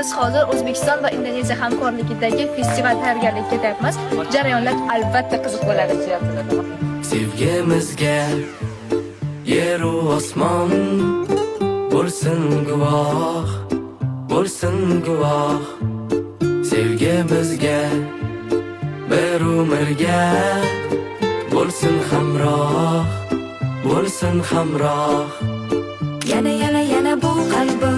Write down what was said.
Biz hozir O'zbekiston va Indoneziya hamkorligidagi festival tayyorgarligiga ketyapmiz. Jarayonlar albatta qiziq bo'ladi. Sevgimizga yer u osmon bo'lsin guvoh, bo'lsin guvoh. Sevgimizga bir umrga bo'lsin hamroh, bo'lsin hamroh. Yana bu qalbim